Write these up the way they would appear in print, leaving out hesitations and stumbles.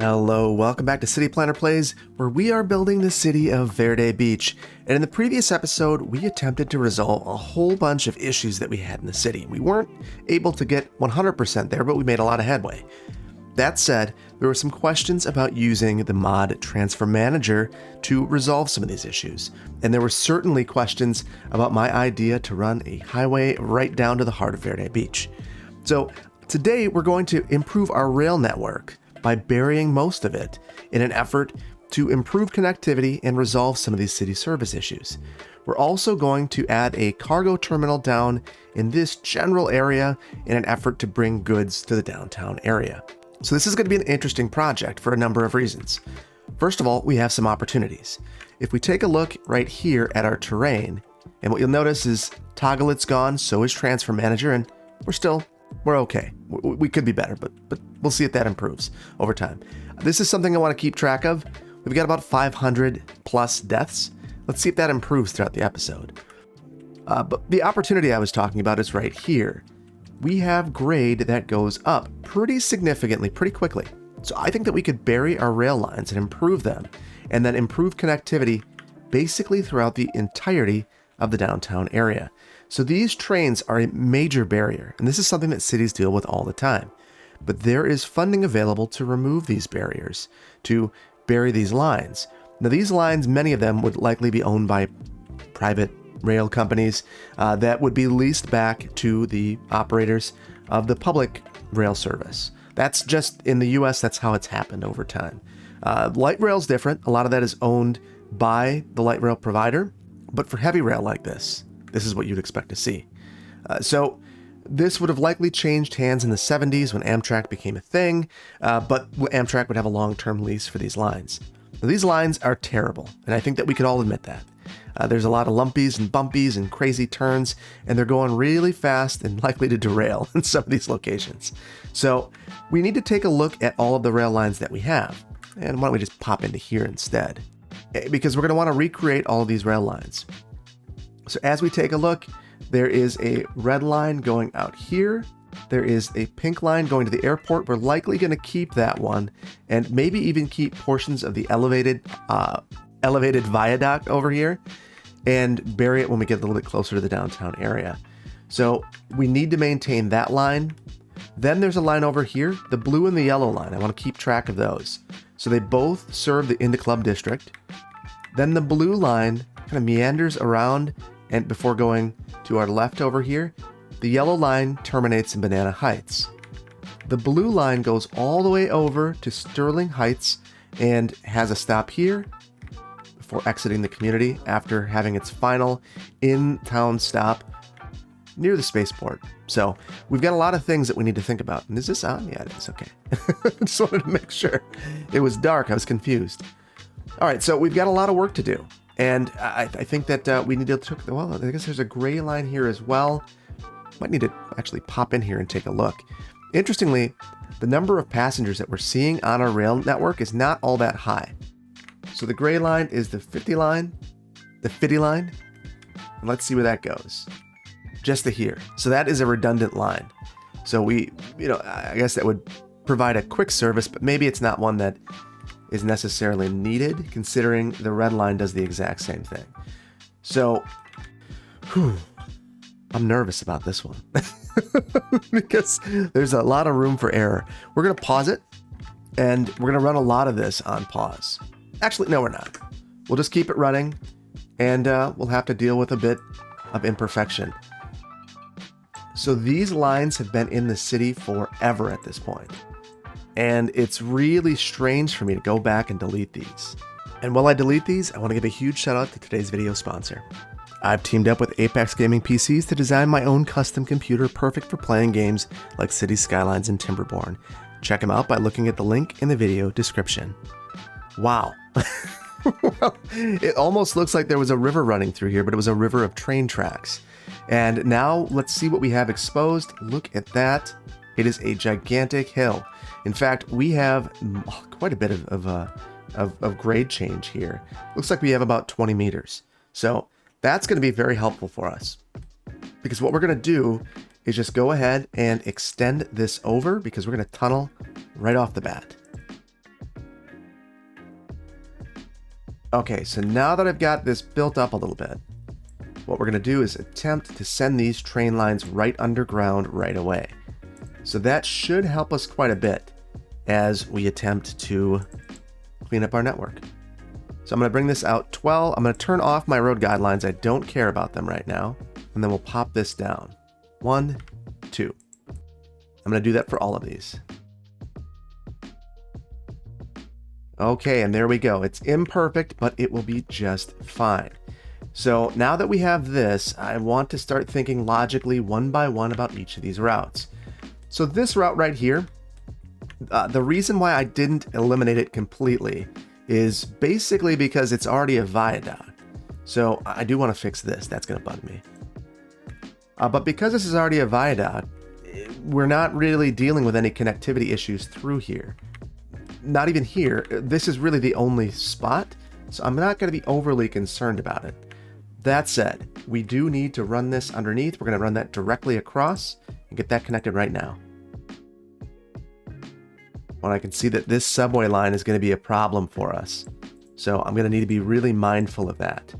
Hello, welcome back to City Planner Plays, where we are building the city of Verde Beach. And in the previous episode, we attempted to resolve a whole bunch of issues that we had in the city. We weren't able to get 100% there, but we made a lot of headway. That said, there were some questions about using the mod Transfer Manager to resolve some of these issues. And there were certainly questions about my idea to run a highway right down to the heart of Verde Beach. So today we're going to improve our rail network by burying most of it in an effort to improve connectivity and resolve some of these city service issues. We're also going to add a cargo terminal down in this general area in an effort to bring goods to the downtown area. So this is going to be an interesting project for a number of reasons. First of all, we have some opportunities. If we take a look right here at our terrain, and what you'll notice is toggle it's gone, so is Transfer Manager, and we're okay. We could be better, but we'll see if that improves over time. This is something I want to keep track of. We've got about 500 plus deaths. Let's see if that improves throughout the episode. But the opportunity I was talking about is right here. We have grade that goes up pretty significantly, pretty quickly. So I think that we could bury our rail lines and improve them, and then improve connectivity basically throughout the entirety of the downtown area. So these trains are a major barrier, and this is something that cities deal with all the time. But there is funding available to remove these barriers, to bury these lines. Now these lines, many of them would likely be owned by private rail companies that would be leased back to the operators of the public rail service. That's just in the US, that's how it's happened over time. Light rail's different. A lot of that is owned by the light rail provider, but for heavy rail like this is what you'd expect to see. So this would have likely changed hands in the 70s when Amtrak became a thing, but Amtrak would have a long-term lease for these lines. Now, these lines are terrible, and I think that we could all admit that. There's a lot of lumpies and bumpies and crazy turns, and they're going really fast and likely to derail in some of these locations. So we need to take a look at all of the rail lines that we have. And why don't we just pop into here instead? Because we're going to want to recreate all of these rail lines. So as we take a look, there is a red line going out here. There is a pink line going to the airport. We're likely going to keep that one and maybe even keep portions of the elevated viaduct over here and bury it when we get a little bit closer to the downtown area. So we need to maintain that line. Then there's a line over here, the blue and the yellow line. I want to keep track of those. So they both serve the Into Club district. Then the blue line kind of meanders around, and before going to our left over here, the yellow line terminates in Banana Heights. The blue line goes all the way over to Sterling Heights and has a stop here before exiting the community after having its final in-town stop near the spaceport. So we've got a lot of things that we need to think about. And is this on? Yeah, it is. Okay. Just wanted to make sure. It was dark. I was confused. All right, so we've got a lot of work to do. And I think that we need to well, I guess there's a gray line here as well. Might need to actually pop in here and take a look. Interestingly, the number of passengers that we're seeing on our rail network is not all that high. So the gray line is the 50 line, the 50 line, and let's see where that goes. Just to here. So that is a redundant line. So I guess that would provide a quick service, but maybe it's not one that is necessarily needed, considering the red line does the exact same thing. So, I'm nervous about this one because there's a lot of room for error. We're going to pause it, and we're going to run a lot of this on pause. Actually, no, we're not. We'll just keep it running, and we'll have to deal with a bit of imperfection. So these lines have been in the city forever at this point. And it's really strange for me to go back and delete these. And while I delete these, I want to give a huge shout out to today's video sponsor. I've teamed up with Apex Gaming PCs to design my own custom computer perfect for playing games like City Skylines and Timberborn. Check them out by looking at the link in the video description. Wow. Well, it almost looks like there was a river running through here, but it was a river of train tracks. And now let's see what we have exposed. Look at that. It is a gigantic hill. In fact, we have quite a bit of grade change here. Looks like we have about 20 meters. So that's going to be very helpful for us, because what we're going to do is just go ahead and extend this over, because we're going to tunnel right off the bat. Okay, so now that I've got this built up a little bit, what we're going to do is attempt to send these train lines right underground right away. So that should help us quite a bit as we attempt to clean up our network. So I'm going to bring this out 12. I'm going to turn off my road guidelines. I don't care about them right now. And then we'll pop this down. 1, 2. I'm going to do that for all of these. Okay, and there we go. It's imperfect, but it will be just fine. So now that we have this, I want to start thinking logically one by one about each of these routes. So this route right here, the reason why I didn't eliminate it completely is basically because it's already a viaduct. So I do want to fix this. That's going to bug me. But because this is already a viaduct, we're not really dealing with any connectivity issues through here. Not even here. This is really the only spot, so I'm not going to be overly concerned about it. That said, we do need to run this underneath. We're going to run that directly across and get that connected right now. Well, I can see that this subway line is going to be a problem for us. So I'm going to need to be really mindful of that.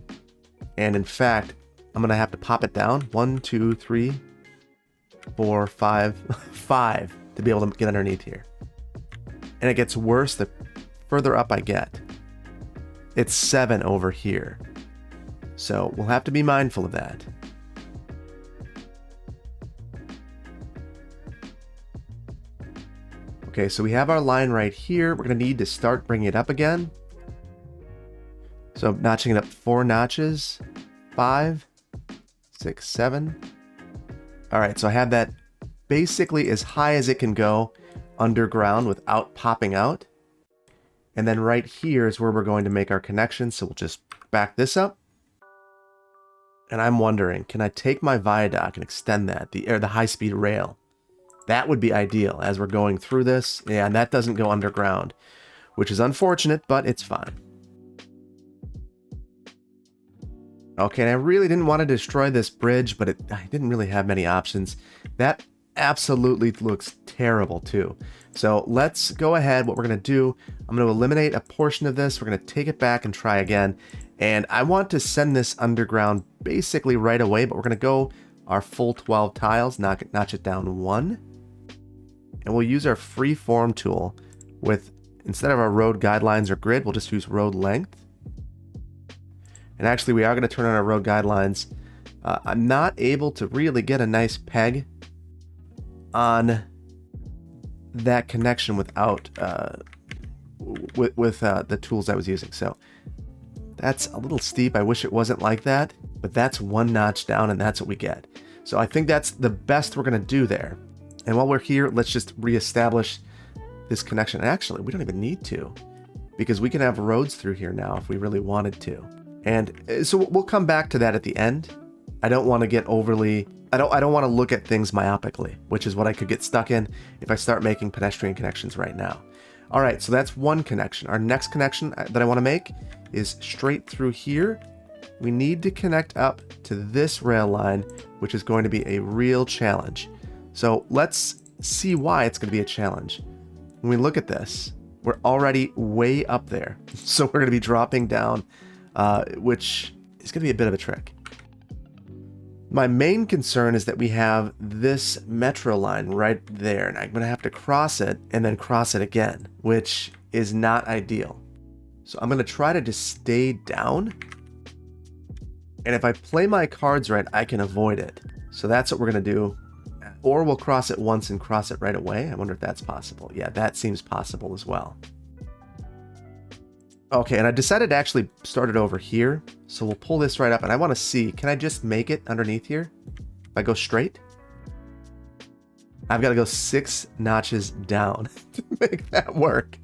And in fact, I'm going to have to pop it down. 1, 2, 3, 4, 5, 5 to be able to get underneath here. And it gets worse the further up I get. It's 7 over here. So we'll have to be mindful of that. Okay, so we have our line right here. We're going to need to start bringing it up again. So I'm notching it up 4 notches. 5, 6, 7. All right, so I have that basically as high as it can go underground without popping out. And then right here is where we're going to make our connection. So we'll just back this up. And I'm wondering, can I take my viaduct and extend that, the high-speed rail? That would be ideal as we're going through this. Yeah, and that doesn't go underground, which is unfortunate, but it's fine. Okay, and I really didn't want to destroy this bridge, but I didn't really have many options. That absolutely looks terrible too. So let's go ahead. What we're going to do, I'm going to eliminate a portion of this. We're going to take it back and try again. And I want to send this underground basically right away, but we're going to go our full 12 tiles, notch it down 1. And we'll use our freeform tool with, instead of our road guidelines or grid, we'll just use road length. And actually, we are going to turn on our road guidelines. I'm not able to really get a nice peg on that connection without with the tools I was using. So that's a little steep. I wish it wasn't like that, but that's 1 notch down, and that's what we get. So I think that's the best we're going to do there. And while we're here, let's just reestablish this connection. And actually, we don't even need to, because we can have roads through here now if we really wanted to. And so we'll come back to that at the end. I don't want to get overly, I don't want to look at things myopically, which is what I could get stuck in if I start making pedestrian connections right now. All right, so that's one connection. Our next connection that I want to make is straight through here. We need to connect up to this rail line, which is going to be a real challenge. So let's see why it's going to be a challenge. When we look at this, we're already way up there. So we're going to be dropping down, which is going to be a bit of a trick. My main concern is that we have this metro line right there, and I'm going to have to cross it and then cross it again, which is not ideal. So I'm going to try to just stay down. And if I play my cards right, I can avoid it. So that's what we're going to do. Or we'll cross it once and cross it right away. I wonder if that's possible. Yeah, that seems possible as well. Okay, and I decided to actually start it over here. So we'll pull this right up, and I want to see, can I just make it underneath here? If I go straight? I've got to go 6 notches down to make that work,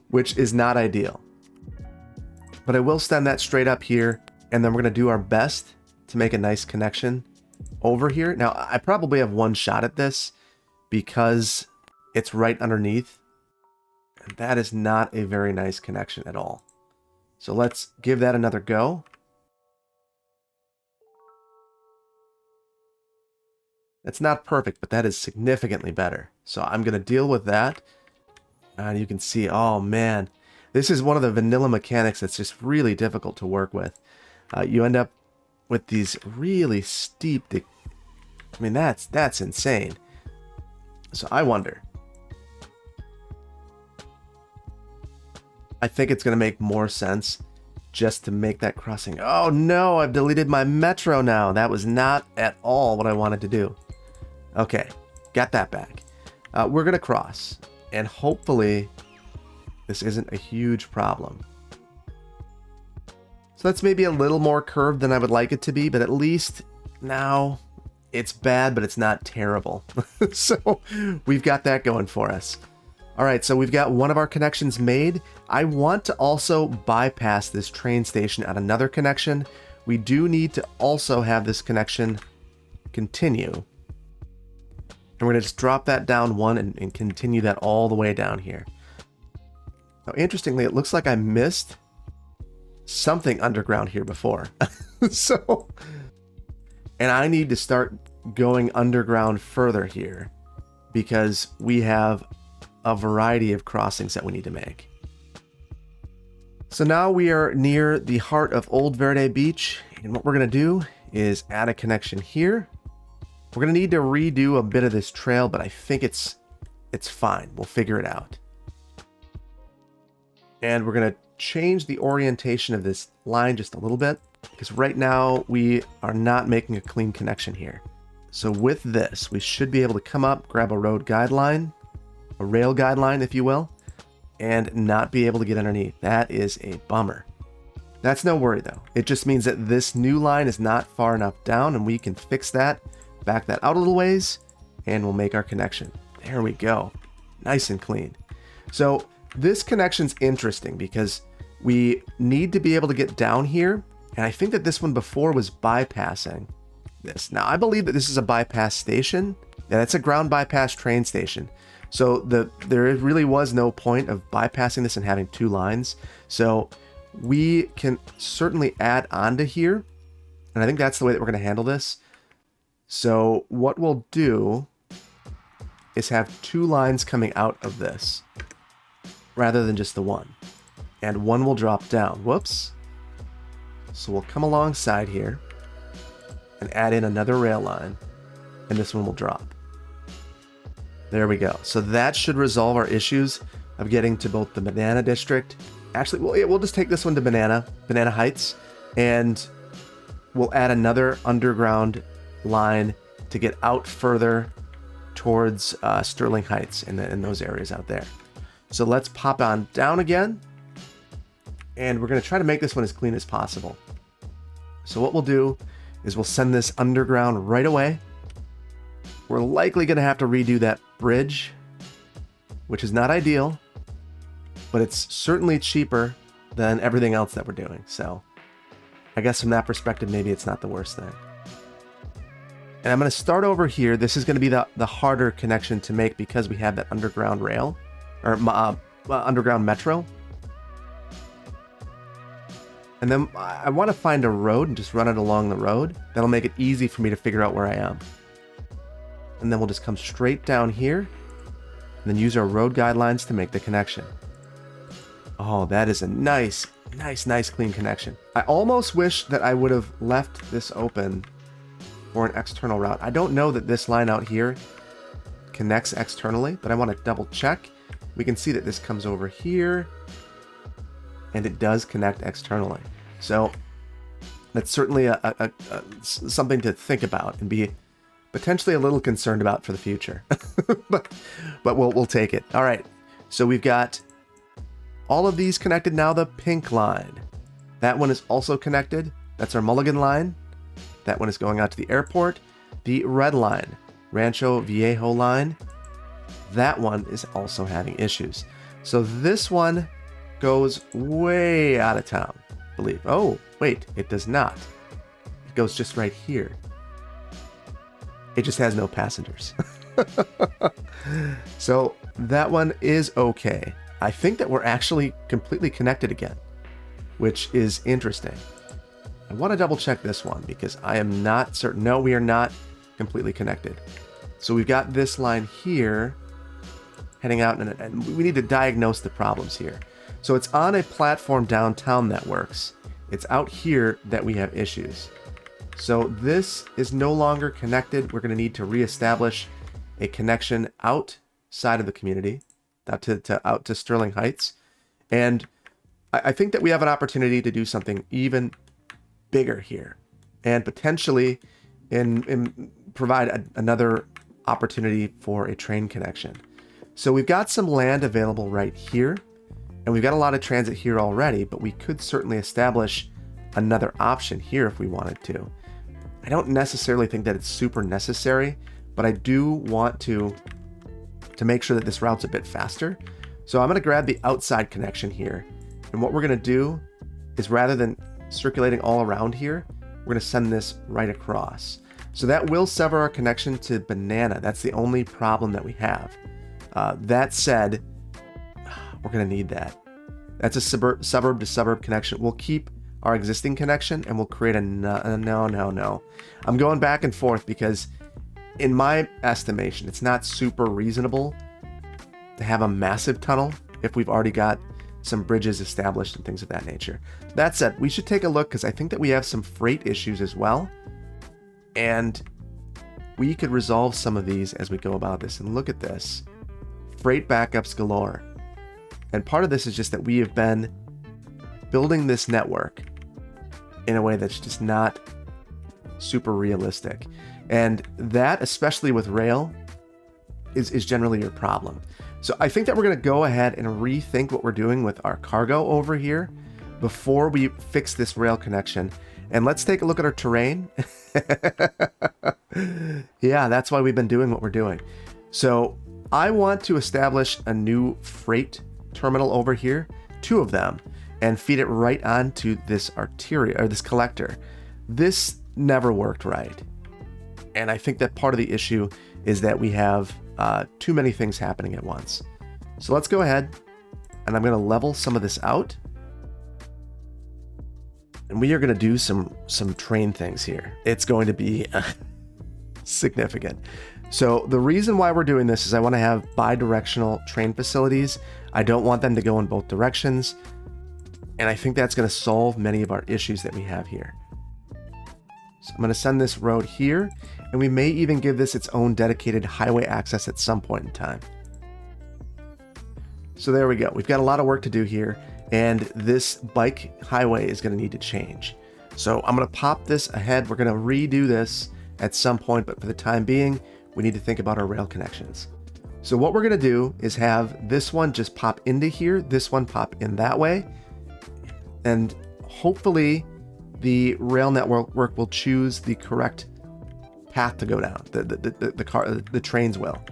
which is not ideal. But I will stand that straight up here, and then we're going to do our best to make a nice connection over here. Now, I probably have one shot at this because it's right underneath. And that is not a very nice connection at all. So let's give that another go. That's not perfect, but that is significantly better. So I'm going to deal with that. And you can see, oh man, This is one of the vanilla mechanics that's just really difficult to work with. You end up with these really steep... I mean, that's insane. So I wonder. I think it's going to make more sense just to make that crossing. Oh no, I've deleted my metro now. That was not at all what I wanted to do. Okay, got that back. We're going to cross, and hopefully this isn't a huge problem. So that's maybe a little more curved than I would like it to be, but at least now it's bad, but it's not terrible. So we've got that going for us. All right, so we've got one of our connections made. I want to also bypass this train station at another connection. We do need to also have this connection continue. And we're going to just drop that down one and continue that all the way down here. Now, interestingly, it looks like I missed something underground here before. So, and I need to start going underground further here because we have a variety of crossings that we need to make. So now we are near the heart of Old Verde Beach, and what we're going to do is add a connection here. We're going to need to redo a bit of this trail, but I think it's fine. We'll figure it out. And we're going to change the orientation of this line just a little bit, because right now we are not making a clean connection here. So with this, we should be able to come up, grab a road guideline, a rail guideline, if you will, and not be able to get underneath. That is a bummer. That's no worry though. It just means that this new line is not far enough down, and we can fix that, back that out a little ways, and we'll make our connection. There we go. Nice and clean. So this connection's interesting because we need to be able to get down here, and I think that this one before was bypassing this. Now, I believe that this is a bypass station. Yeah, that's a ground bypass train station. So there really was no point of bypassing this and having two lines. So we can certainly add onto here, and I think that's the way that we're going to handle this. So what we'll do is have two lines coming out of this rather than just the one. And one will drop down. Whoops. So we'll come alongside here and add in another rail line, and this one will drop. There we go. So that should resolve our issues of getting to both the Banana District. Actually, we'll just take this one to Banana Heights, and we'll add another underground line to get out further towards Sterling Heights in those areas out there. So let's pop on down again, and we're going to try to make this one as clean as possible. So what we'll do is we'll send this underground right away. We're likely going to have to redo that bridge, which is not ideal, but it's certainly cheaper than everything else that we're doing. So I guess from that perspective, maybe it's not the worst thing. And I'm going to start over here. This is going to be the harder connection to make because we have that underground rail, or underground metro. And then I want to find a road and just run it along the road. That'll make it easy for me to figure out where I am. And then we'll just come straight down here and then use our road guidelines to make the connection. Oh, that is a nice clean connection. I almost wish that I would have left this open for an external route. I don't know that this line out here connects externally, but I want to double check. We can see that this comes over here and it does connect externally. So that's certainly something to think about and be potentially a little concerned about for the future. but we'll take it. All right. So we've got all of these connected now. The pink line, that one is also connected. That's our Mulligan line. That one is going out to the airport. The red line, Rancho Viejo line, that one is also having issues. So this one goes way out of town, I believe. Oh, wait, it does not. It goes just right here. It just has no passengers. So that one is okay. I think that we're actually completely connected again, which is interesting. I want to double check this one because I am not certain. No, we are not completely connected. So we've got this line here heading out, and we need to diagnose the problems here. So it's on a platform downtown that works. It's out here that we have issues. So this is no longer connected. We're going to need to reestablish a connection outside of the community, out to Sterling Heights. And I think that we have an opportunity to do something even bigger here, and potentially provide another opportunity for a train connection. So we've got some land available right here, and we've got a lot of transit here already, but we could certainly establish another option here if we wanted to. I don't necessarily think that it's super necessary, but I do want to make sure that this route's a bit faster. So I'm going to grab the outside connection here, and what we're going to do is, rather than circulating all around here, we're going to send this right across. So that will sever our connection to Banana. That's the only problem that we have. That said, we're going to need that. That's a suburb to suburb connection. We'll keep our existing connection and we'll create no. I'm going back and forth because in my estimation, it's not super reasonable to have a massive tunnel if we've already got some bridges established and things of that nature. That said, we should take a look because I think that we have some freight issues as well. And we could resolve some of these as we go about this. And look at this. Freight backups galore. And part of this is just that we have been building this network in a way that's just not super realistic. And that, especially with rail, is generally your problem. So I think that we're going to go ahead and rethink what we're doing with our cargo over here before we fix this rail connection. And let's take a look at our terrain. Yeah, that's why we've been doing what we're doing. So I want to establish a new freight terminal over here, 2 of them, and feed it right onto this arteria, or this collector. This never worked right. And I think that part of the issue is that we have too many things happening at once. So let's go ahead and I'm going to level some of this out. And we are going to do some train things here. It's going to be significant. So the reason why we're doing this is I want to have bi-directional train facilities. I don't want them to go in both directions. And I think that's going to solve many of our issues that we have here. So I'm going to send this road here, and we may even give this its own dedicated highway access at some point in time. So there we go. We've got a lot of work to do here, and this bike highway is going to need to change. So I'm going to pop this ahead. We're going to redo this at some point, but for the time being, we need to think about our rail connections. So what we're going to do is have this one just pop into here, this one pop in that way, and hopefully the rail network will choose the correct path to go down. The trains will,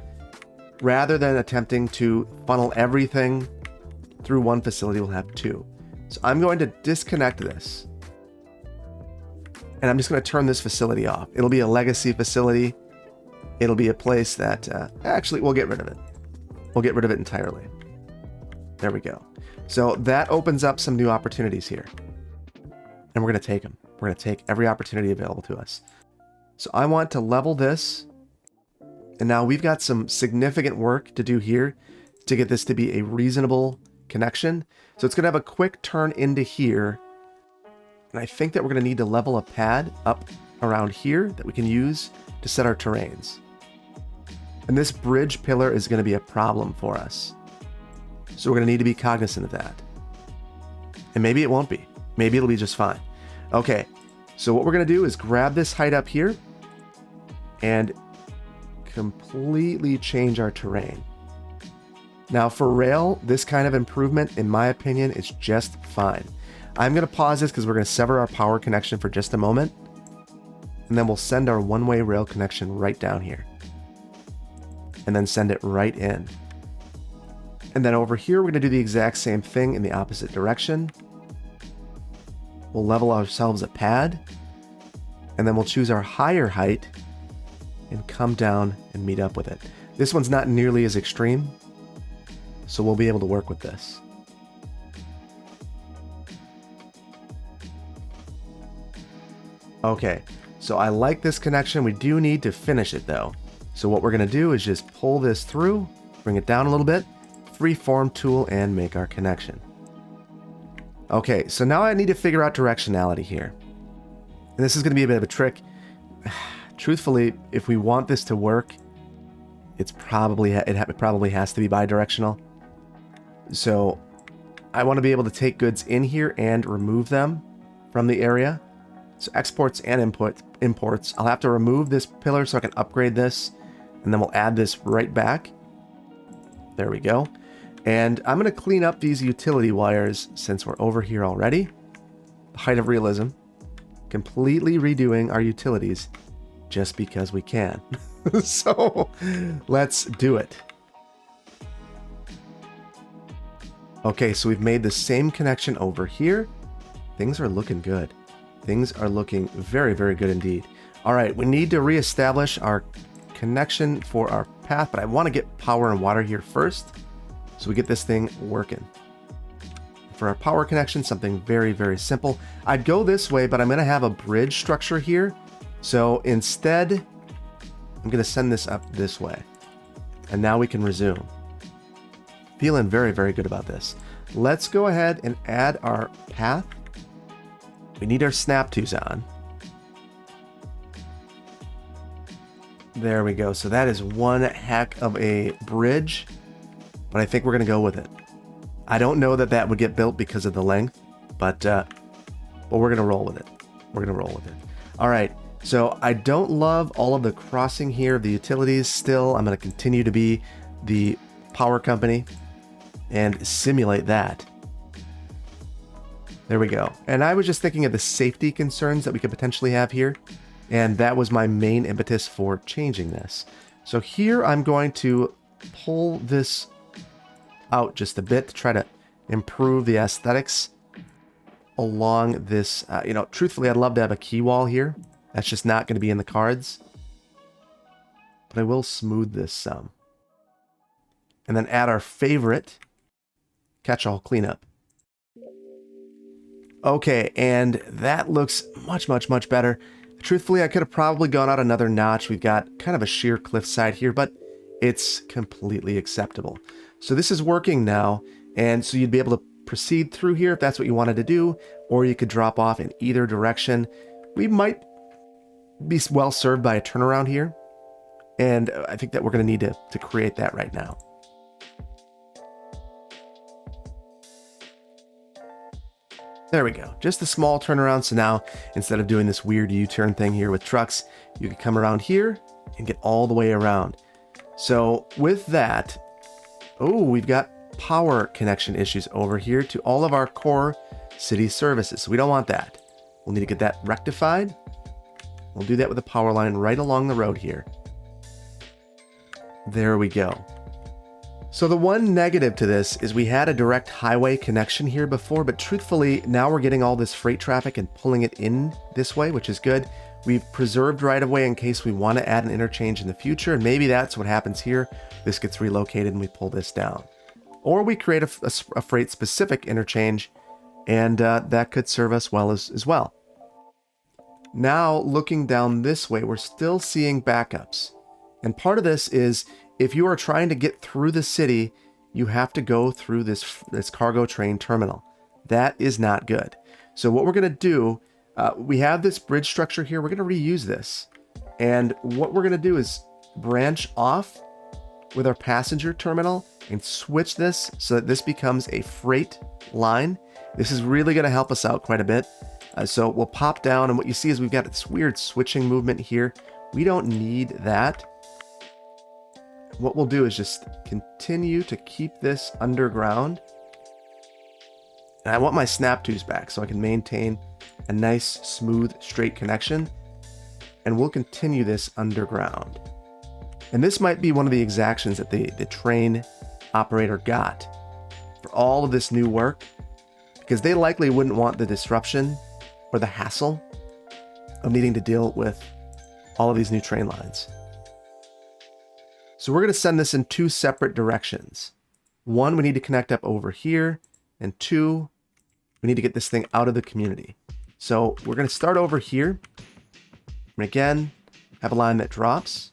rather than attempting to funnel everything through one facility. We'll have 2. So I'm going to disconnect this, and I'm just going to turn this facility off. It'll be a legacy facility. It'll be a place that actually we'll get rid of it. We'll get rid of it entirely. There we go. So that opens up some new opportunities here. And we're going to take them. We're going to take every opportunity available to us. So I want to level this. And now we've got some significant work to do here to get this to be a reasonable connection. So it's going to have a quick turn into here. And I think that we're going to need to level a pad up around here that we can use to set our terrains. And this bridge pillar is going to be a problem for us. So we're going to need to be cognizant of that. And maybe it won't be. Maybe it'll be just fine. Okay, so what we're going to do is grab this height up here and completely change our terrain. Now for rail, this kind of improvement, in my opinion, is just fine. I'm going to pause this because we're going to sever our power connection for just a moment. And then we'll send our one-way rail connection right down here. And then send it right in. And then over here, we're going to do the exact same thing in the opposite direction. We'll level ourselves a pad, and then we'll choose our higher height and come down and meet up with it. This one's not nearly as extreme, so we'll be able to work with this. Okay, so I like this connection. We do need to finish it though. So what we're going to do is just pull this through, bring it down a little bit, freeform tool, and make our connection. Okay, so now I need to figure out directionality here. And this is going to be a bit of a trick. Truthfully, if we want this to work, it probably has to be bidirectional. So I want to be able to take goods in here and remove them from the area. So exports and imports. I'll have to remove this pillar so I can upgrade this, and then we'll add this right back. There we go. And I'm going to clean up these utility wires since we're over here already. The height of realism. Completely redoing our utilities just because we can. So let's do it. Okay, so we've made the same connection over here. Things are looking good. Things are looking very, very good indeed. All right, we need to reestablish our connection for our path, but I want to get power and water here first so we get this thing working. For our power connection, something very, very simple. I'd go this way, but I'm going to have a bridge structure here. So instead, I'm going to send this up this way. And now we can resume. Feeling very, very good about this. Let's go ahead and add our path. We need our snap twos on. There we go. So that is one heck of a bridge, but I think we're going to go with it. I don't know that that would get built because of the length, but we're going to roll with it. We're going to roll with it. All right. So I don't love all of the crossing here of the utilities still. I'm going to continue to be the power company and simulate that. There we go. And I was just thinking of the safety concerns that we could potentially have here. And that was my main impetus for changing this. So here I'm going to pull this out just a bit to try to improve the aesthetics along this. Truthfully, I'd love to have a key wall here. That's just not going to be in the cards. But I will smooth this some. And then add our favorite catch-all cleanup. Okay, and that looks much, much, much better. Truthfully, I could have probably gone out another notch. We've got kind of a sheer cliffside here, but it's completely acceptable. So this is working now, and so you'd be able to proceed through here if that's what you wanted to do, or you could drop off in either direction. We might be well served by a turnaround here, and I think that we're going to need to create that right now. There we go. Just a small turnaround. So now, instead of doing this weird U-turn thing here with trucks, you can come around here and get all the way around. So with that, we've got power connection issues over here to all of our core city services. So we don't want that. We'll need to get that rectified. We'll do that with a power line right along the road here. There we go. So the one negative to this is we had a direct highway connection here before, but truthfully, now we're getting all this freight traffic and pulling it in this way, which is good. We've preserved right-of-way in case we want to add an interchange in the future, and maybe that's what happens here. This gets relocated and we pull this down. Or we create a freight-specific interchange, and that could serve us well as well. Now, looking down this way, we're still seeing backups. And part of this is, if you are trying to get through the city, you have to go through this cargo train terminal. That is not good. So what we're going to do, we have this bridge structure here. We're going to reuse this. And what we're going to do is branch off with our passenger terminal and switch this so that this becomes a freight line. This is really going to help us out quite a bit. So we'll pop down, and what you see is we've got this weird switching movement here. We don't need that. What we'll do is just continue to keep this underground. And I want my snap twos back so I can maintain a nice, smooth, straight connection. And we'll continue this underground. And this might be one of the exactions that the train operator got for all of this new work, because they likely wouldn't want the disruption or the hassle of needing to deal with all of these new train lines. So we're going to send this in two separate directions. One, we need to connect up over here, and two, we need to get this thing out of the community. So we're going to start over here, and again, have a line that drops.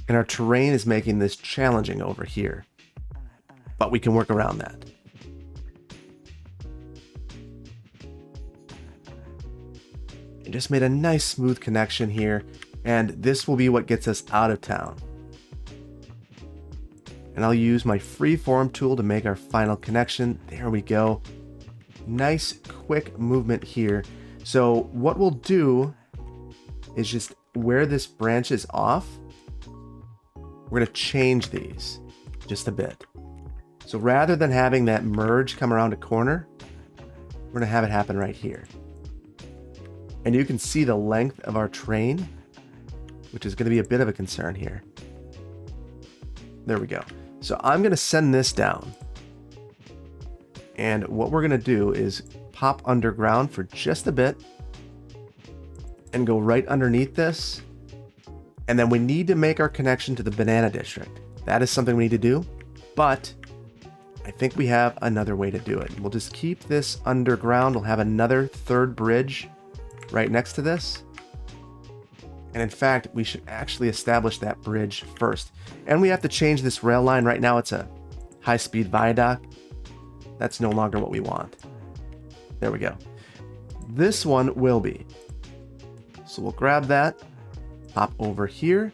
And our terrain is making this challenging over here, but we can work around that. and just made a nice smooth connection here. And this will be what gets us out of town. And I'll use my freeform tool to make our final connection. There we go. Nice quick movement here. So what we'll do is just where this branches off, we're going to change these just a bit. So rather than having that merge come around a corner, we're going to have it happen right here. And you can see the length of our train, which is going to be a bit of a concern here. There we go. So I'm going to send this down. And what we're going to do is pop underground for just a bit and go right underneath this. And then we need to make our connection to the banana district. That is something we need to do, but I think we have another way to do it. We'll just keep this underground. We'll have another third bridge right next to this. And in fact, we should actually establish that bridge first. And we have to change this rail line. Right now it's a high-speed viaduct. That's no longer what we want. There we go. This one will be. So we'll grab that, hop over here,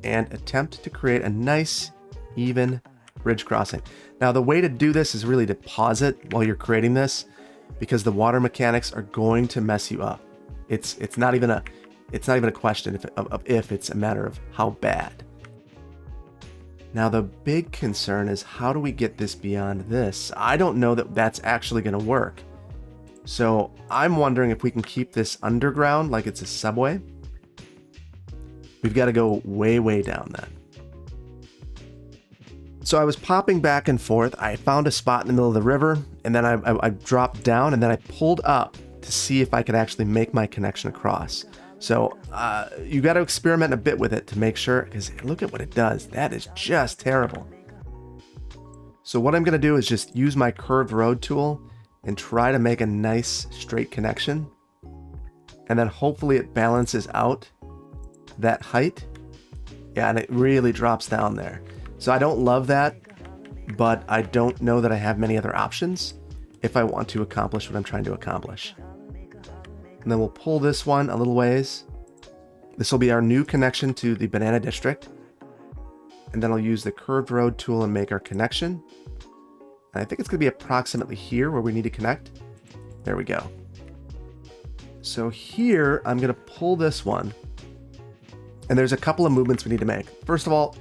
and attempt to create a nice, even bridge crossing. Now the way to do this is really to pause it while you're creating this, because the water mechanics are going to mess you up. It's not even a question if it's a matter of how bad. Now the big concern is, how do we get this beyond this? I don't know that that's actually going to work. So I'm wondering if we can keep this underground like it's a subway. We've got to go way, way down then. So I was popping back and forth. I found a spot in the middle of the river, and then I dropped down, and then I pulled up to see if I could actually make my connection across. So you got to experiment a bit with it to make sure, because look at what it does. That is just terrible. So what I'm going to do is just use my curved road tool and try to make a nice straight connection. And then hopefully it balances out that height. Yeah, and it really drops down there. So I don't love that, but I don't know that I have many other options if I want to accomplish what I'm trying to accomplish. And then we'll pull this one a little ways. This will be our new connection to the banana district. And then I'll use the curved road tool and make our connection. And I think it's going to be approximately here where we need to connect. There we go. So here, I'm going to pull this one. And there's a couple of movements we need to make. First of all,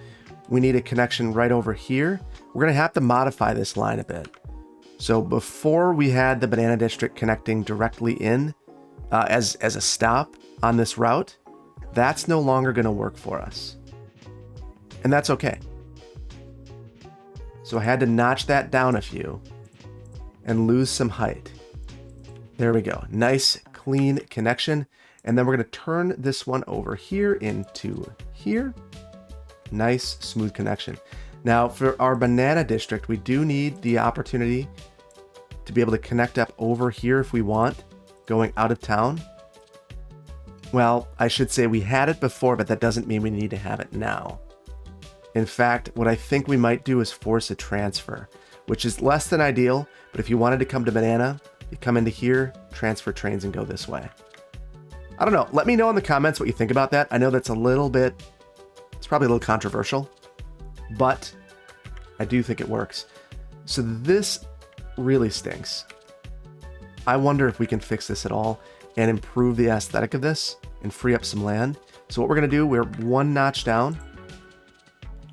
we need a connection right over here. We're going to have to modify this line a bit. So before we had the banana district connecting directly in, as a stop on this route, that's no longer going to work for us. And that's okay. So I had to notch that down a few and lose some height. There we go. Nice, clean connection. And then we're going to turn this one over here into here. Nice, smooth connection. Now for our banana district, we do need the opportunity to be able to connect up over here if we want, going out of town. Well, I should say we had it before, but that doesn't mean we need to have it now. In fact, what I think we might do is force a transfer, which is less than ideal, but if you wanted to come to Banana, you come into here, transfer trains, and go this way. I don't know. Let me know in the comments what you think about that. I know that's it's probably a little controversial, but I do think it works. So this really stinks. I wonder if we can fix this at all and improve the aesthetic of this and free up some land. So what we're going to do, we're one notch down.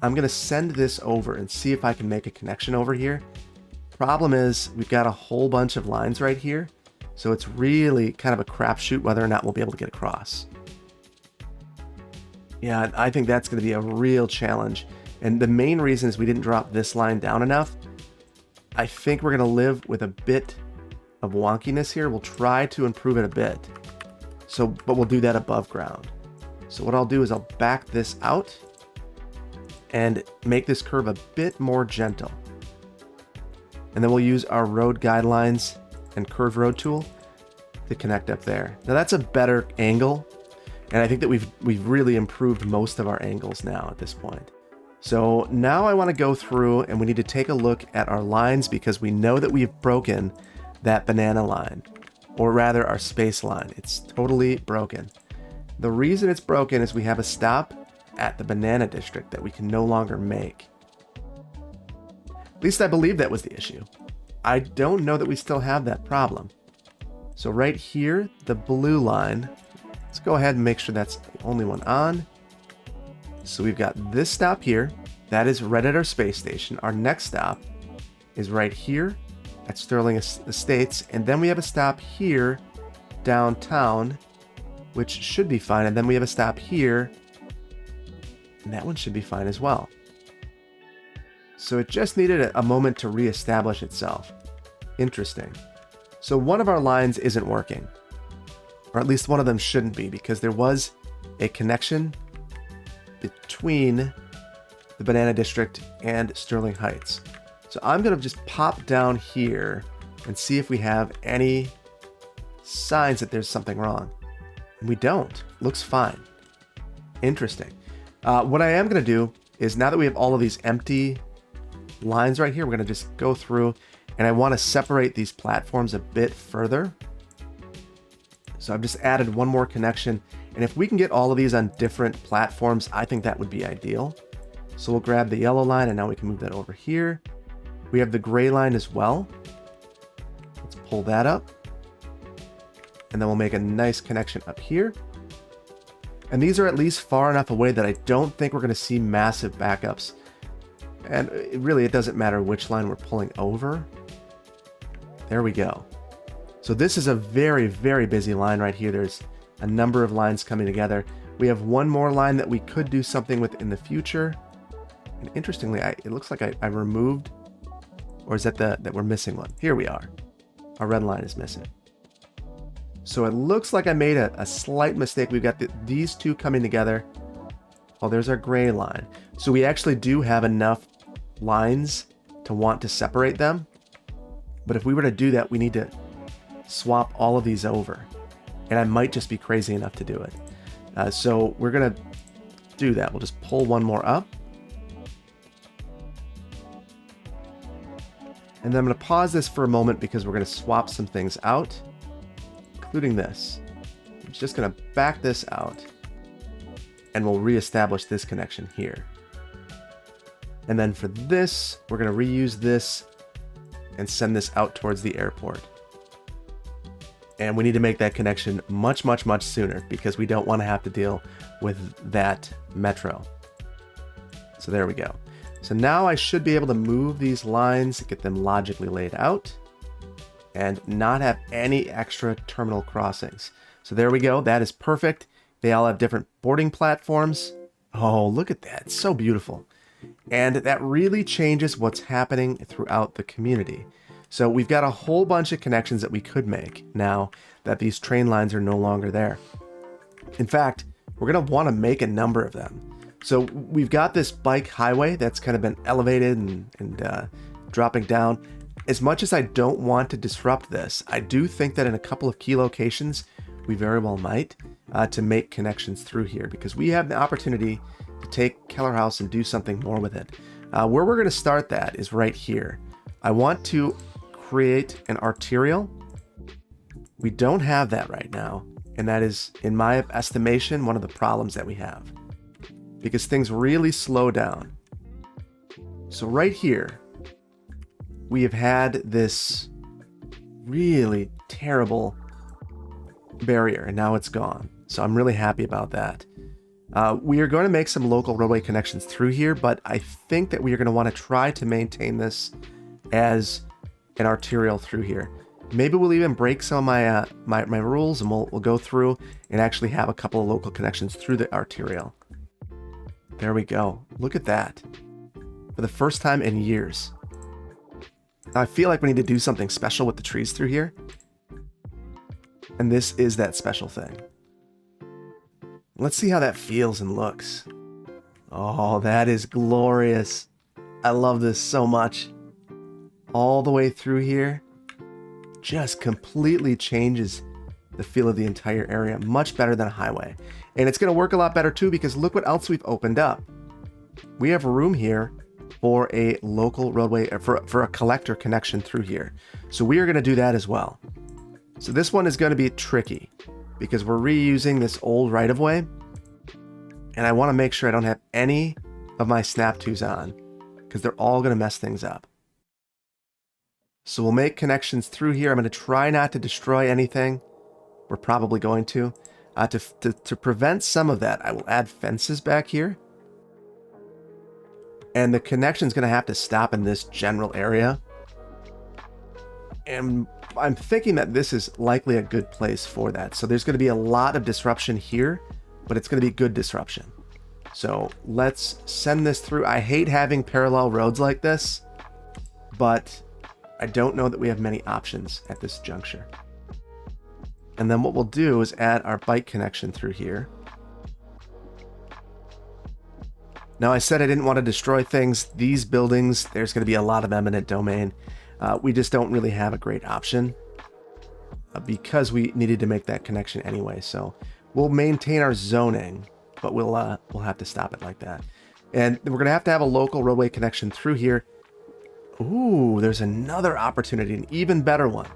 I'm going to send this over and see if I can make a connection over here. Problem is, we've got a whole bunch of lines right here. So it's really kind of a crapshoot whether or not we'll be able to get across. Yeah, I think that's going to be a real challenge. And the main reason is we didn't drop this line down enough. I think we're going to live with a bit of wonkiness here. We'll try to improve it a bit. But we'll do that above ground. So what I'll do is I'll back this out and make this curve a bit more gentle. And then we'll use our road guidelines and curve road tool to connect up there. Now that's a better angle. And I think that we've really improved most of our angles now at this point. So now I want to go through and we need to take a look at our lines because we know that we've broken that banana line. or rather our space line. It's totally broken. The reason it's broken is we have a stop at the banana district that we can no longer make. At least I believe that was the issue. I don't know that we still have that problem. So right here, the blue line, let's go ahead and make sure that's the only one on. So we've got this stop here. That is right at our space station. Our next stop is right here at Sterling Estates. And then we have a stop here downtown, which should be fine. And then we have a stop here, and that one should be fine as well. So it just needed a moment to reestablish itself. Interesting. So one of our lines isn't working, or at least one of them shouldn't be, because there was a connection between the Banana District and Sterling Heights. So I'm going to just pop down here and see if we have any signs that there's something wrong. And we don't. Looks fine. Interesting. What I am going to do is, now that we have all of these empty lines right here, we're going to just go through, and I want to separate these platforms a bit further. So I've just added one more connection, and if we can get all of these on different platforms, I think that would be ideal. So we'll grab the yellow line, and now we can move that over here. We have the gray line as well. Let's pull that up, and then we'll make a nice connection up here. And these are at least far enough away that I don't think we're going to see massive backups. And it doesn't matter which line we're pulling over. There we go. So this is a very, very busy line right here. There's a number of lines coming together. We have one more line that we could do something with in the future. And interestingly, it looks like I removed, or is that that we're missing one? Here we are. Our red line is missing. So it looks like I made a slight mistake. We've got these two coming together. Oh, there's our gray line. So we actually do have enough lines to want to separate them. But if we were to do that, we need to swap all of these over. And I might just be crazy enough to do it. So we're going to do that. We'll just pull one more up. And then I'm going to pause this for a moment because we're going to swap some things out, including this. I'm just going to back this out, and we'll reestablish this connection here. And then for this, we're going to reuse this and send this out towards the airport. And we need to make that connection much, much, much sooner because we don't want to have to deal with that metro. So there we go. So now I should be able to move these lines, get them logically laid out, and not have any extra terminal crossings. So there we go. That is perfect. They all have different boarding platforms. Oh, look at that. It's so beautiful. And that really changes what's happening throughout the community. So we've got a whole bunch of connections that we could make now that these train lines are no longer there. In fact, we're going to want to make a number of them. So we've got this bike highway that's kind of been elevated and dropping down. As much as I don't want to disrupt this, I do think that in a couple of key locations, we very well might to make connections through here, because we have the opportunity to take Keller House and do something more with it. Where we're going to start that is right here. I want to create an arterial. We don't have that right now, and that is, in my estimation, one of the problems that we have, because things really slow down. So right here, we have had this really terrible barrier, and now it's gone. So I'm really happy about that. We are going to make some local roadway connections through here, but I think that we are going to want to try to maintain this as an arterial through here. Maybe we'll even break some of my rules, and we'll go through and actually have a couple of local connections through the arterial. There we go. Look at that. For the first time in years. I feel like we need to do something special with the trees through here. And this is that special thing. Let's see how that feels and looks. Oh, that is glorious. I love this so much. All the way through here. Just completely changes the feel of the entire area. Much better than a highway. And it's going to work a lot better too, because look what else we've opened up. We have room here for a local roadway, for a collector connection through here. So we are going to do that as well. So this one is going to be tricky because we're reusing this old right-of-way, and I want to make sure I don't have any of my snap twos on because they're all going to mess things up. So we'll make connections through here. I'm going to try not to destroy anything. We're probably going to. To prevent some of that, I will add fences back here. And the connection's going to have to stop in this general area. And I'm thinking that this is likely a good place for that. So there's going to be a lot of disruption here, but it's going to be good disruption. So let's send this through. I hate having parallel roads like this, but I don't know that we have many options at this juncture. And then what we'll do is add our bike connection through here. Now, I said I didn't want to destroy things. These buildings, there's going to be a lot of eminent domain. We just don't really have a great option because we needed to make that connection anyway. So we'll maintain our zoning, but we'll have to stop it like that. And we're going to have a local roadway connection through here. Ooh, there's another opportunity, an even better one.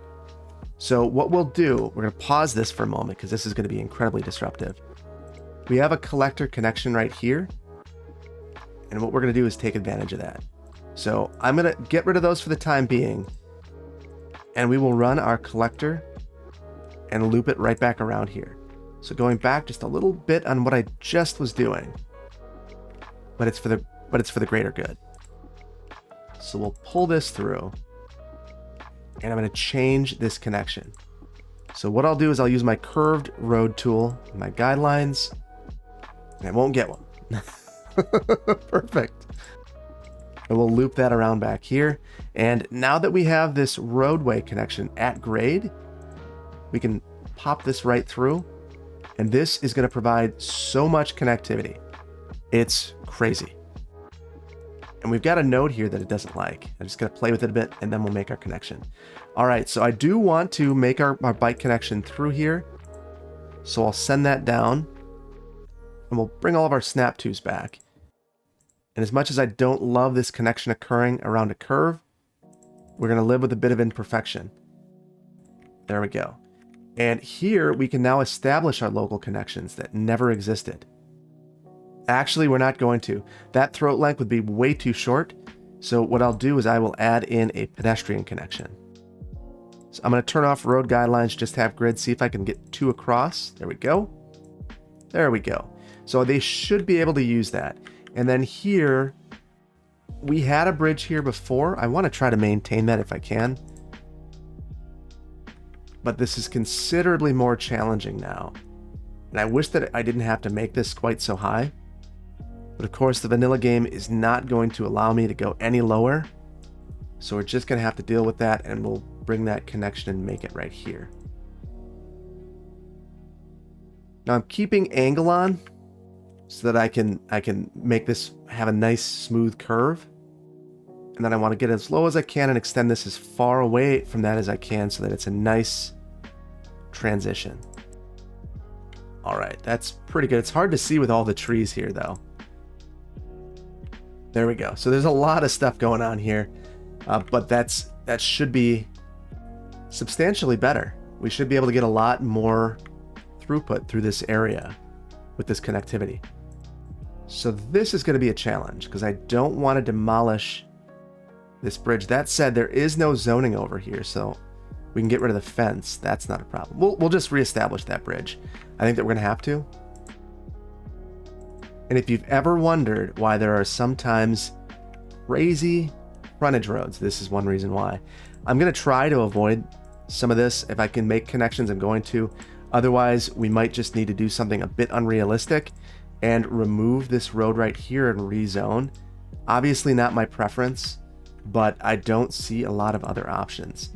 So what we'll do, we're going to pause this for a moment because this is going to be incredibly disruptive. We have a collector connection right here. And what we're going to do is take advantage of that. So I'm going to get rid of those for the time being. And we will run our collector and loop it right back around here. So going back just a little bit on what I just was doing. But it's for the greater good. So we'll pull this through. And I'm going to change this connection. So what I'll do is I'll use my curved road tool, my guidelines, and I won't get one. Perfect. And we'll loop that around back here. And now that we have this roadway connection at grade, we can pop this right through. And this is going to provide so much connectivity. It's crazy. And we've got a node here that it doesn't like. I'm just going to play with it a bit, and then we'll make our connection. All right, so I do want to make our bike connection through here. So I'll send that down, and we'll bring all of our snap twos back. And as much as I don't love this connection occurring around a curve, we're going to live with a bit of imperfection. There we go. And here we can now establish our local connections that never existed. Actually, we're not going to. That throat length would be way too short. So what I'll do is I will add in a pedestrian connection. So I'm going to turn off road guidelines, just have grid, see if I can get 2 across. There we go. There we go. So they should be able to use that. And then here, we had a bridge here before. I want to try to maintain that if I can. But this is considerably more challenging now. And I wish that I didn't have to make this quite so high. But of course, the vanilla game is not going to allow me to go any lower. So we're just going to have to deal with that, and we'll bring that connection and make it right here. Now I'm keeping angle on so that I can make this have a nice smooth curve. And then I want to get as low as I can and extend this as far away from that as I can so that it's a nice transition. All right, that's pretty good. It's hard to see with all the trees here though. There we go. So there's a lot of stuff going on here, but that should be substantially better. We should be able to get a lot more throughput through this area with this connectivity. So this is going to be a challenge because I don't want to demolish this bridge. That said, there is no zoning over here, so we can get rid of the fence. That's not a problem. We'll just reestablish that bridge. I think that we're going to have to. And if you've ever wondered why there are sometimes crazy frontage roads, this is one reason why. I'm going to try to avoid some of this. If I can make connections, I'm going to. Otherwise, we might just need to do something a bit unrealistic and remove this road right here and rezone. Obviously not my preference, but I don't see a lot of other options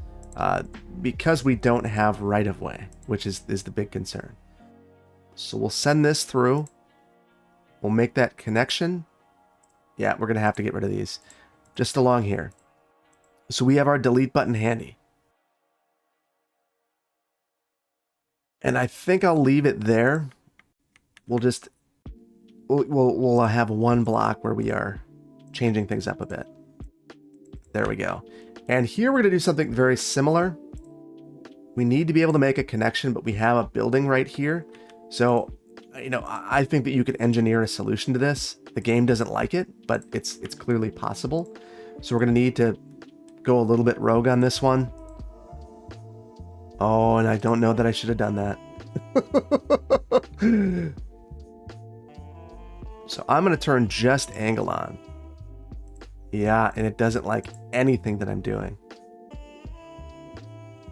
because we don't have right-of-way, which is the big concern. So we'll send this through. We'll make that connection. Yeah, we're going to have to get rid of these just along here. So we have our delete button handy. And I think I'll leave it there. We'll have one block where we are changing things up a bit. There we go. And here we're going to do something very similar. We need to be able to make a connection, but we have a building right here. So, you know, I think that you could engineer a solution to this. The game doesn't like it, but it's clearly possible. So we're going to need to go a little bit rogue on this one. Oh, and I don't know that I should have done that. So I'm going to turn just angle on. Yeah, and it doesn't like anything that I'm doing.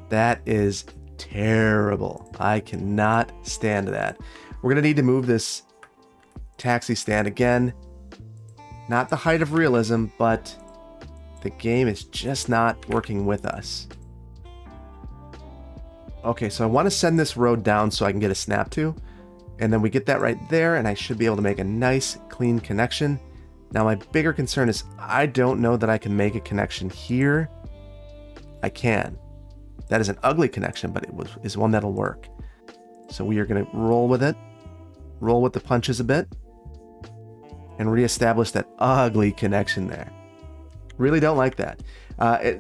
That is terrible. I cannot stand that. We're going to need to move this taxi stand again. Not the height of realism, but the game is just not working with us. Okay, so I want to send this road down so I can get a snap to. And then we get that right there, and I should be able to make a nice, clean connection. Now, my bigger concern is I don't know that I can make a connection here. I can. That is an ugly connection, but is one that'll work. So we are going to roll with it, roll with the punches a bit, and reestablish that ugly connection there. Really don't like that.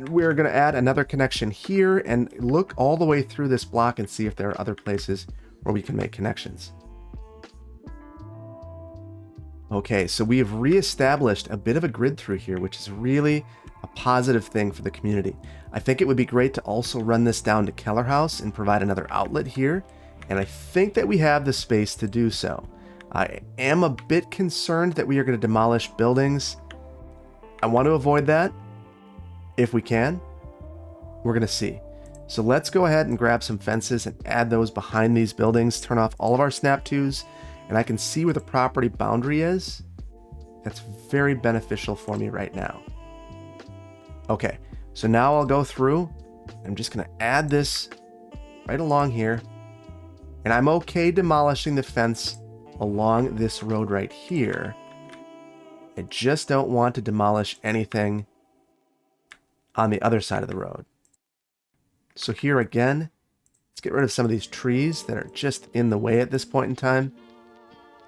We're going to add another connection here and look all the way through this block and see if there are other places where we can make connections. Okay, so we have reestablished a bit of a grid through here, which is really a positive thing for the community. I think it would be great to also run this down to Keller House and provide another outlet here, and I think that we have the space to do so. I am a bit concerned that we are going to demolish buildings. I want to avoid that if we can. We're going to see. So let's go ahead and grab some fences and add those behind these buildings, turn off all of our snap twos, and I can see where the property boundary is. That's very beneficial for me right now. Okay, so now I'll go through. I'm just going to add this right along here. And I'm okay demolishing the fence along this road right here. I just don't want to demolish anything on the other side of the road. So here again, let's get rid of some of these trees that are just in the way at this point in time.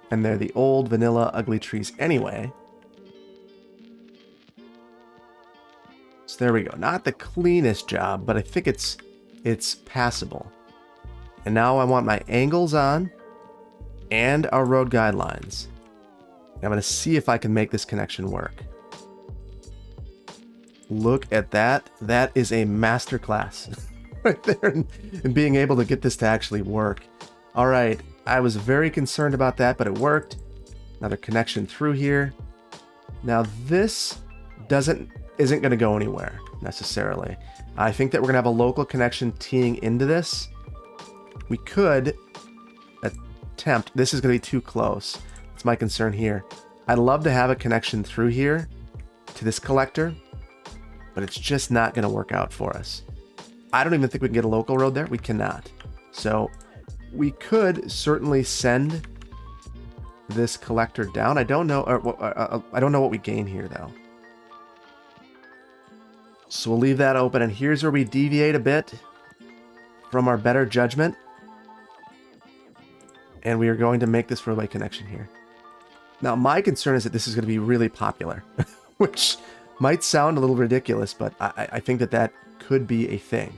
And they're the old vanilla ugly trees anyway. So there we go. Not the cleanest job, but I think it's passable. And now I want my angles on and our road guidelines. I'm going to see if I can make this connection work. Look at that. That is a masterclass right there in being able to get this to actually work. All right. I was very concerned about that, but it worked. Another connection through here. Now this isn't going to go anywhere necessarily. I think that we're going to have a local connection teeing into this. We could attempt. This is going to be too close. That's my concern here. I'd love to have a connection through here to this collector, but it's just not going to work out for us. I don't even think we can get a local road there. We cannot. So we could certainly send this collector down. I don't know. I don't know what we gain here though. So we'll leave that open, and here's where we deviate a bit from our better judgment. And we are going to make this roadway connection here. Now, my concern is that this is going to be really popular, which might sound a little ridiculous, but I think that that could be a thing.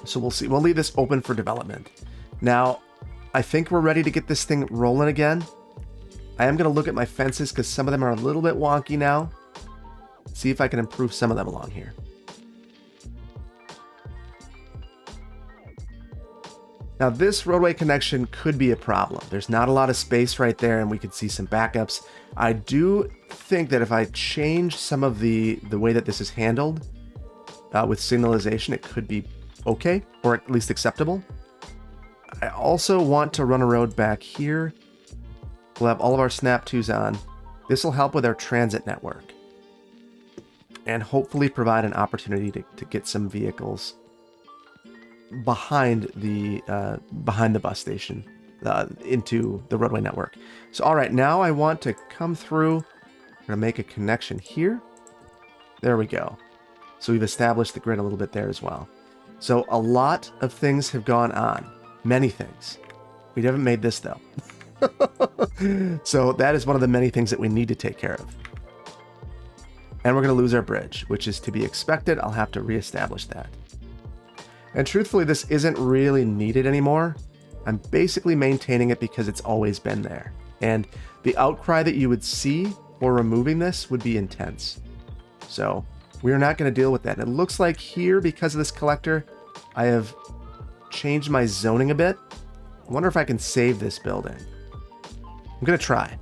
So we'll see. We'll leave this open for development. Now, I think we're ready to get this thing rolling again. I am going to look at my fences because some of them are a little bit wonky now. See if I can improve some of them along here. Now, this roadway connection could be a problem. There's not a lot of space right there, and we could see some backups. I do think that if I change some of the way that this is handled with signalization, it could be okay, or at least acceptable. I also want to run a road back here. We'll have all of our snap twos on. This will help with our transit network and hopefully provide an opportunity to get some vehicles behind the bus station into the roadway network. So all right, now I want to come through. I'm gonna make a connection here. There we go. So we've established the grid a little bit there as well. So a lot of things have gone on, many things. We haven't made this though. So that is one of the many things that we need to take care of. And we're going to lose our bridge, which is to be expected. I'll have to reestablish that. And truthfully, this isn't really needed anymore. I'm basically maintaining it because it's always been there. And the outcry that you would see for removing this would be intense. So we're not going to deal with that. And it looks like here, because of this collector, I have changed my zoning a bit. I wonder if I can save this building. I'm going to try.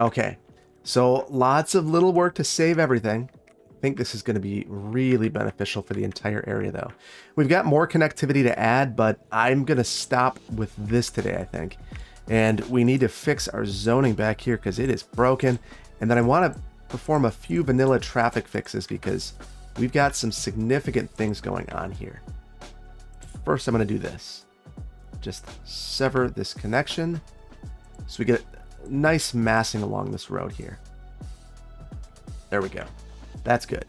Okay, so lots of little work to save everything. I think this is going to be really beneficial for the entire area, though. We've got more connectivity to add, but I'm going to stop with this today, I think. And we need to fix our zoning back here because it is broken. And then I want to perform a few vanilla traffic fixes because we've got some significant things going on here. First, I'm going to do this. Just sever this connection so we get nice massing along this road here. There we go. That's good.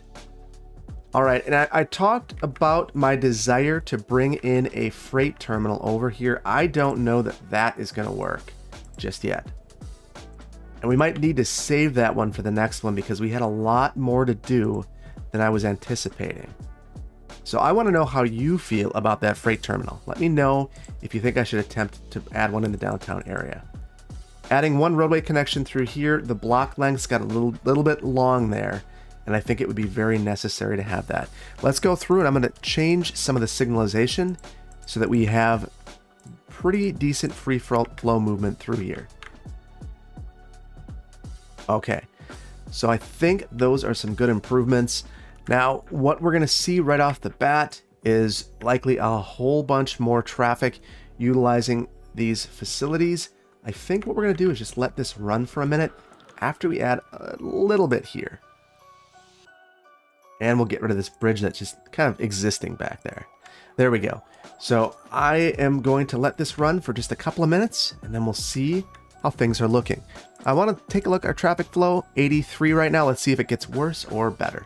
All right, and I talked about my desire to bring in a freight terminal over here. I don't know that that is going to work just yet. And we might need to save that one for the next one because we had a lot more to do than I was anticipating. So I want to know how you feel about that freight terminal. Let me know if you think I should attempt to add one in the downtown area. Adding one roadway connection through here, the block length's got a little bit long there, and I think it would be very necessary to have that. Let's go through and I'm going to change some of the signalization so that we have pretty decent free flow movement through here. Okay, so I think those are some good improvements. Now, what we're going to see right off the bat is likely a whole bunch more traffic utilizing these facilities. I think what we're going to do is just let this run for a minute after we add a little bit here. And we'll get rid of this bridge that's just kind of existing back there. There we go. So I am going to let this run for just a couple of minutes and then we'll see how things are looking. I want to take a look at our traffic flow, 83 right now. Let's see if it gets worse or better.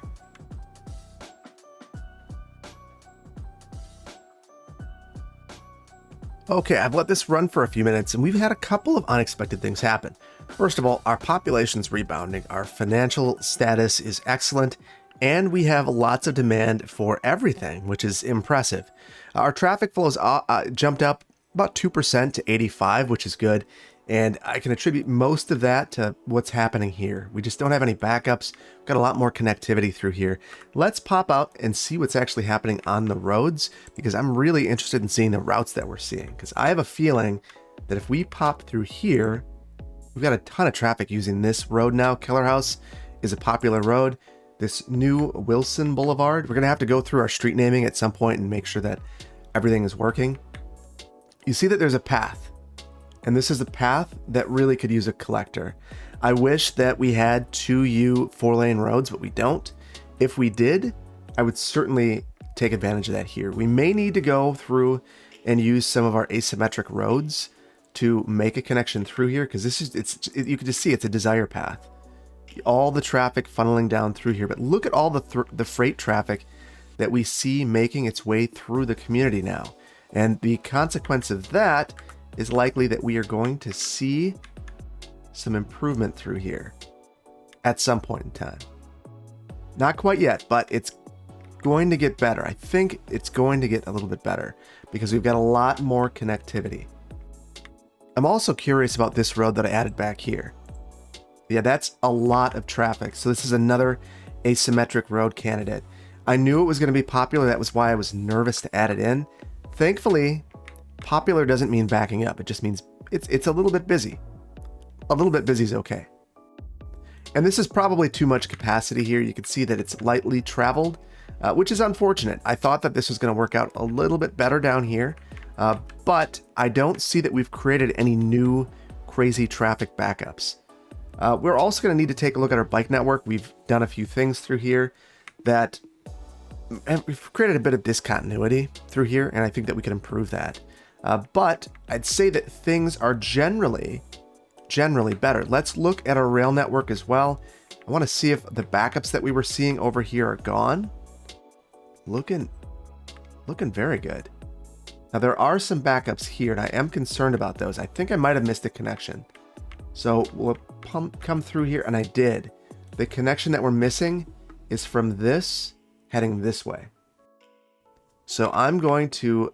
Okay, I've let this run for a few minutes and we've had a couple of unexpected things happen. First of all, our population's rebounding, our financial status is excellent, and we have lots of demand for everything, which is impressive. Our traffic flow has jumped up about 2% to 85, which is good. And I can attribute most of that to what's happening here. We just don't have any backups. We've got a lot more connectivity through here. Let's pop out and see what's actually happening on the roads, because I'm really interested in seeing the routes that we're seeing. Because I have a feeling that if we pop through here, we've got a ton of traffic using this road now. Keller House is a popular road. This new Wilson Boulevard, we're going to have to go through our street naming at some point and make sure that everything is working. You see that there's a path. And this is a path that really could use a collector. I wish that we had 2U 4-lane roads, but we don't. If we did, I would certainly take advantage of that here. We may need to go through and use some of our asymmetric roads to make a connection through here, because you can just see it's a desire path. All the traffic funneling down through here, but look at all the freight traffic that we see making its way through the community now. And the consequence of that is likely that we are going to see some improvement through here at some point in time. Not quite yet, but it's going to get better. I think it's going to get a little bit better because we've got a lot more connectivity. I'm also curious about this road that I added back here. Yeah, that's a lot of traffic. So this is another asymmetric road candidate. I knew it was going to be popular. That was why I was nervous to add it in. Thankfully, popular doesn't mean backing up. It just means it's a little bit busy. A little bit busy is okay. And this is probably too much capacity here. You can see that it's lightly traveled, which is unfortunate. I thought that this was going to work out a little bit better down here, but I don't see that we've created any new crazy traffic backups. We're also going to need to take a look at our bike network. We've done a few things through here that we've created a bit of discontinuity through here, and I think that we can improve that. But I'd say that things are generally better. Let's look at our rail network as well. I want to see if the backups that we were seeing over here are gone. Looking very good. Now there are some backups here, and I am concerned about those. I think I might have missed a connection. So we'll come through here, and I did. The connection that we're missing is from this heading this way. So I'm going to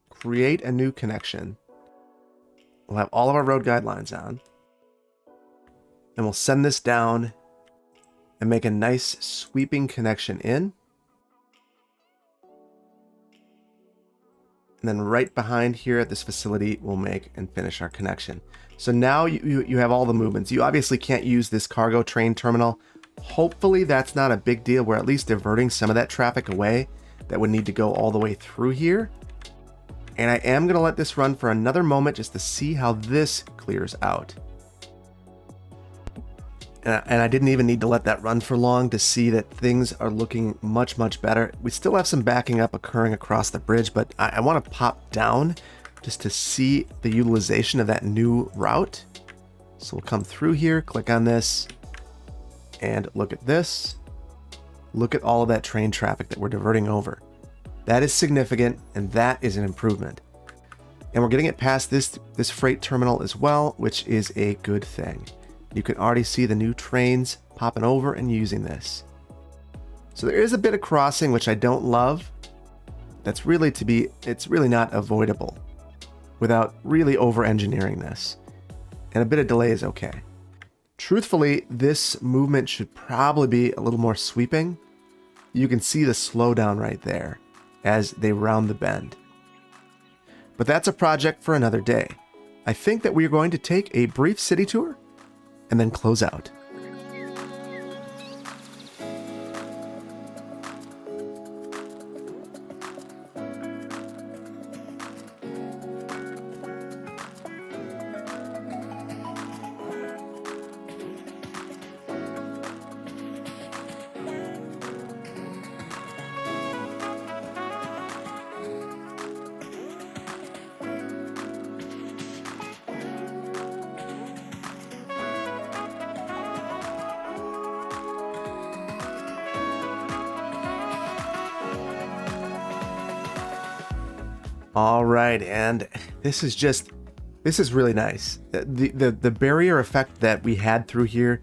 create a new connection. We'll have all of our road guidelines on. And we'll send this down and make a nice sweeping connection in. And then right behind here at this facility, we'll make and finish our connection. So now you have all the movements. You obviously can't use this cargo train terminal. Hopefully that's not a big deal. We're at least diverting some of that traffic away that would need to go all the way through here. And I am going to let this run for another moment just to see how this clears out. And I didn't even need to let that run for long to see that things are looking much, much better. We still have some backing up occurring across the bridge, but I want to pop down just to see the utilization of that new route. So we'll come through here, click on this, and look at this. Look at all of that train traffic that we're diverting over. That is significant, and that is an improvement. And we're getting it past this freight terminal as well, which is a good thing. You can already see the new trains popping over and using this. So there is a bit of crossing, which I don't love. It's really not avoidable without really over-engineering this. And a bit of delay is okay. Truthfully, this movement should probably be a little more sweeping. You can see the slowdown right there as they round the bend. But that's a project for another day. I think that we are going to take a brief city tour and then close out. All right, and this is really nice. The barrier effect that we had through here,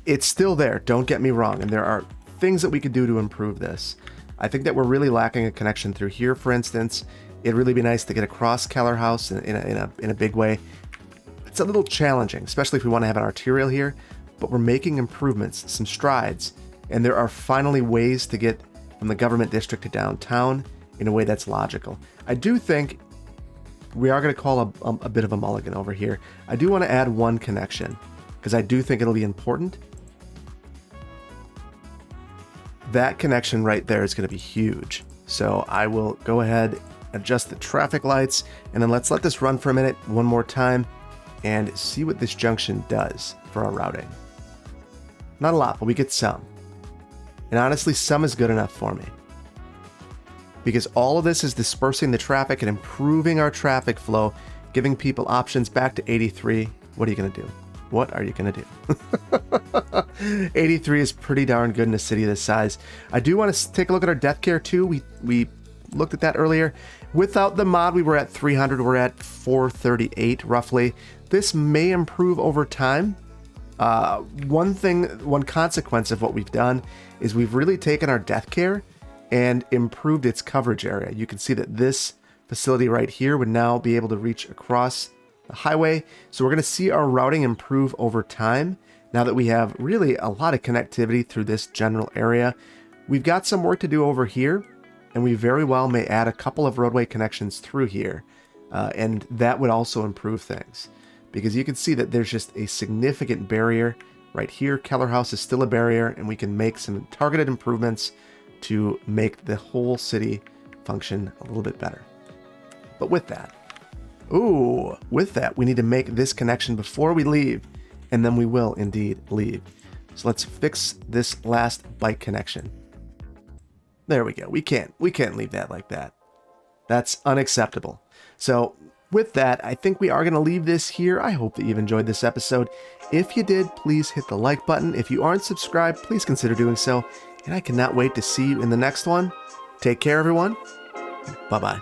it's still there, don't get me wrong, and there are things that we could do to improve this. I think that we're really lacking a connection through here, for instance. It'd really be nice to get across Keller House in a big way. It's a little challenging, especially if we want to have an arterial here, but we're making improvements, some strides, and there are finally ways to get from the government district to downtown in a way that's logical. I do think we are going to call a bit of a mulligan over here. I do want to add one connection because I do think it'll be important. That connection right there is going to be huge. So I will go ahead, adjust the traffic lights, and then let's let this run for a minute one more time and see what this junction does for our routing. Not a lot, but we get some. And honestly, some is good enough for me. Because all of this is dispersing the traffic and improving our traffic flow, giving people options back to 83. What are you going to do? What are you going to do? 83 is pretty darn good in a city this size. I do want to take a look at our death care too. We looked at that earlier. Without the mod, we were at 300. We're at 438 roughly. This may improve over time. One consequence of what we've done is we've really taken our death care and improved its coverage area. You can see that this facility right here would now be able to reach across the highway. So we're going to see our routing improve over time now that we have really a lot of connectivity through this general area. We've got some work to do over here, and we very well may add a couple of roadway connections through here. And that would also improve things because you can see that there's just a significant barrier right here. Keller House is still a barrier, and we can make some targeted improvements to make the whole city function a little bit better. But with that, we need to make this connection before we leave, and then we will indeed leave. So let's fix this last bike connection. There we go. We can't leave that like that. That's unacceptable. So with that, I think we are going to leave this here. I hope that you've enjoyed this episode. If you did, please hit the like button. If you aren't subscribed, please consider doing so. And I cannot wait to see you in the next one. Take care, everyone. Bye-bye.